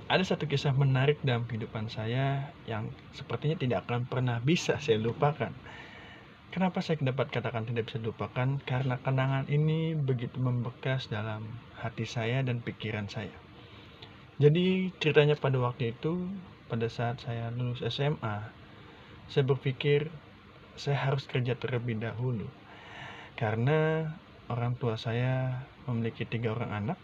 Ada satu kisah menarik dalam kehidupan saya yang sepertinya tidak akan pernah bisa saya lupakan. Kenapa saya dapat katakan tidak bisa dilupakan? Karena kenangan ini begitu membekas dalam hati saya dan pikiran saya. Jadi ceritanya pada waktu itu, pada saat saya lulus SMA, saya berpikir saya harus kerja terlebih dahulu. Karena orang tua saya memiliki 3 orang anak,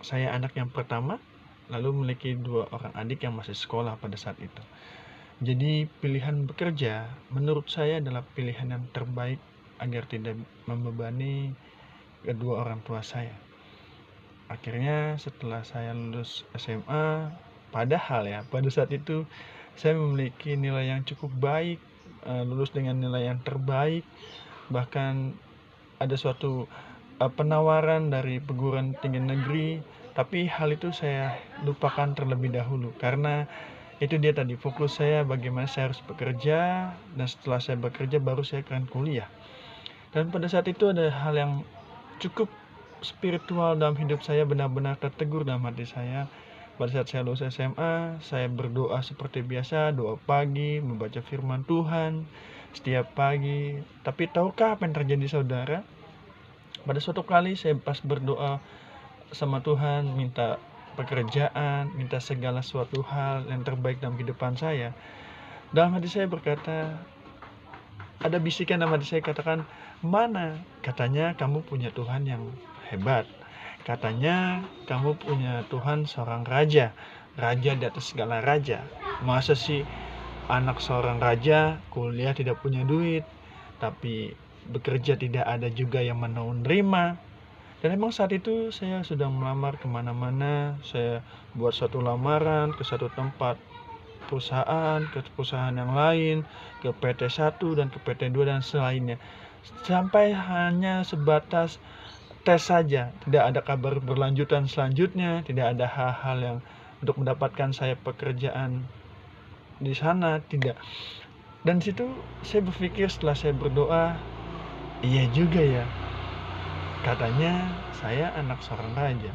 saya anak yang pertama, lalu memiliki 2 orang adik yang masih sekolah pada saat itu. Jadi pilihan bekerja menurut saya adalah pilihan yang terbaik agar tidak membebani kedua orang tua saya. Akhirnya setelah saya lulus SMA, padahal ya pada saat itu saya memiliki nilai yang cukup baik, lulus dengan nilai yang terbaik, bahkan ada suatu penawaran dari perguruan tinggi negeri, tapi hal itu saya lupakan terlebih dahulu karena itu dia tadi, fokus saya bagaimana saya harus bekerja, dan setelah saya bekerja baru saya akan kuliah. Dan pada saat itu ada hal yang cukup spiritual dalam hidup saya, benar-benar tertegur dalam hati saya. Pada saat saya lulus SMA, saya berdoa seperti biasa, doa pagi, membaca firman Tuhan setiap pagi. Tapi tahukah apa yang terjadi, saudara? Pada suatu kali saya pas berdoa sama Tuhan, minta pekerjaan, minta segala suatu hal yang terbaik dalam kehidupan saya. Dalam hati saya berkata, ada bisikan dalam hati saya katakan, mana? Katanya kamu punya Tuhan yang hebat. Katanya kamu punya Tuhan seorang raja, raja di atas segala raja. Masa sih anak seorang raja kuliah tidak punya duit, tapi bekerja tidak ada juga yang mau menerima. Dan emang saat itu saya sudah melamar kemana-mana, saya buat satu lamaran ke satu tempat perusahaan, ke perusahaan yang lain, ke PT 1 dan ke PT 2 dan selainnya. Sampai hanya sebatas tes saja, tidak ada kabar berlanjutan selanjutnya, tidak ada hal-hal yang untuk mendapatkan saya pekerjaan di sana, tidak. Dan situ saya berpikir setelah saya berdoa, iya juga ya. Katanya saya anak seorang raja.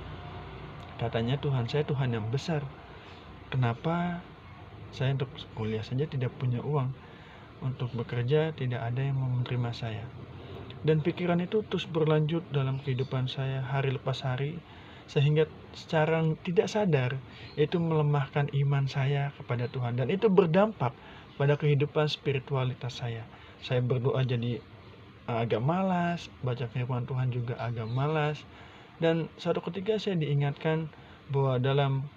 Katanya Tuhan saya Tuhan yang besar. Kenapa saya untuk kuliah saja tidak punya uang? Untuk bekerja tidak ada yang mau menerima saya. Dan pikiran itu terus berlanjut dalam kehidupan saya hari lepas hari, sehingga secara tidak sadar itu melemahkan iman saya kepada Tuhan, dan itu berdampak pada kehidupan spiritualitas saya. Saya berdoa jadi agak malas, baca firman Tuhan juga agak malas. Dan suatu ketika saya diingatkan bahwa dalam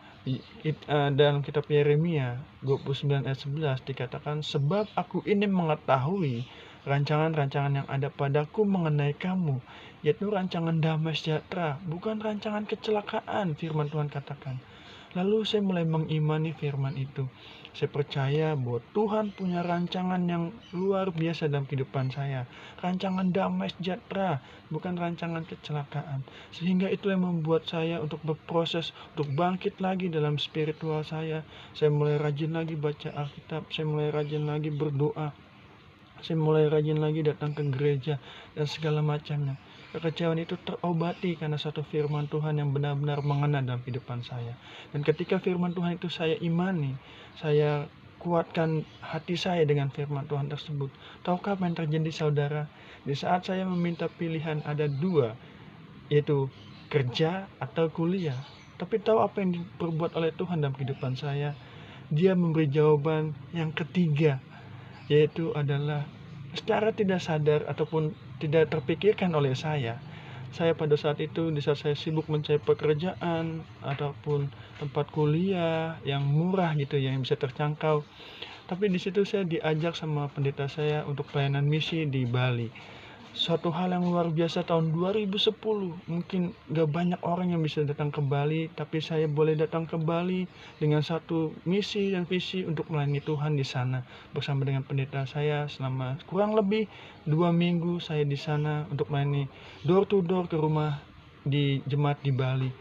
kitab Yeremia 29 ayat 11 dikatakan, sebab aku ini mengetahui rancangan-rancangan yang ada padaku mengenai kamu, yaitu rancangan damai sejahtera, bukan rancangan kecelakaan, firman Tuhan katakan. Lalu saya mulai mengimani firman itu. Saya percaya bahwa Tuhan punya rancangan yang luar biasa dalam kehidupan saya. Rancangan damai sejahtera, bukan rancangan kecelakaan. Sehingga itu yang membuat saya untuk berproses, untuk bangkit lagi dalam spiritual saya. Saya mulai rajin lagi baca Alkitab, saya mulai rajin lagi berdoa. Saya mulai rajin lagi datang ke gereja dan segala macamnya. Kekecewaan itu terobati karena satu firman Tuhan yang benar-benar mengena dalam kehidupan saya. Dan ketika firman Tuhan itu saya imani, saya kuatkan hati saya dengan firman Tuhan tersebut. Tahukah apa yang terjadi, saudara? Di saat saya meminta pilihan ada 2, yaitu kerja atau kuliah. Tapi tahu apa yang diperbuat oleh Tuhan dalam kehidupan saya? Dia memberi jawaban yang ketiga, yaitu adalah secara tidak sadar ataupun tidak terpikirkan oleh saya pada saat itu, di saat saya sibuk mencari pekerjaan ataupun tempat kuliah yang murah gitu, yang bisa terjangkau. Tapi di situ saya diajak sama pendeta saya untuk pelayanan misi di Bali. Suatu hal yang luar biasa tahun 2010. Mungkin gak banyak orang yang bisa datang ke Bali, tapi saya boleh datang ke Bali dengan satu misi dan visi untuk melayani Tuhan di sana. Bersama dengan pendeta saya selama kurang lebih 2 minggu saya di sana untuk melayani door to door ke rumah di jemaat di Bali.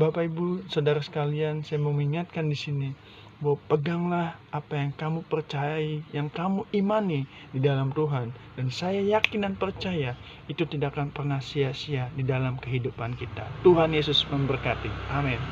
Bapak Ibu, saudara sekalian, saya mau mengingatkan di sini bahwa peganglah apa yang kamu percayai, yang kamu imani di dalam Tuhan. Dan saya yakin dan percaya itu tidak akan pernah sia-sia di dalam kehidupan kita. Tuhan Yesus memberkati. Amin.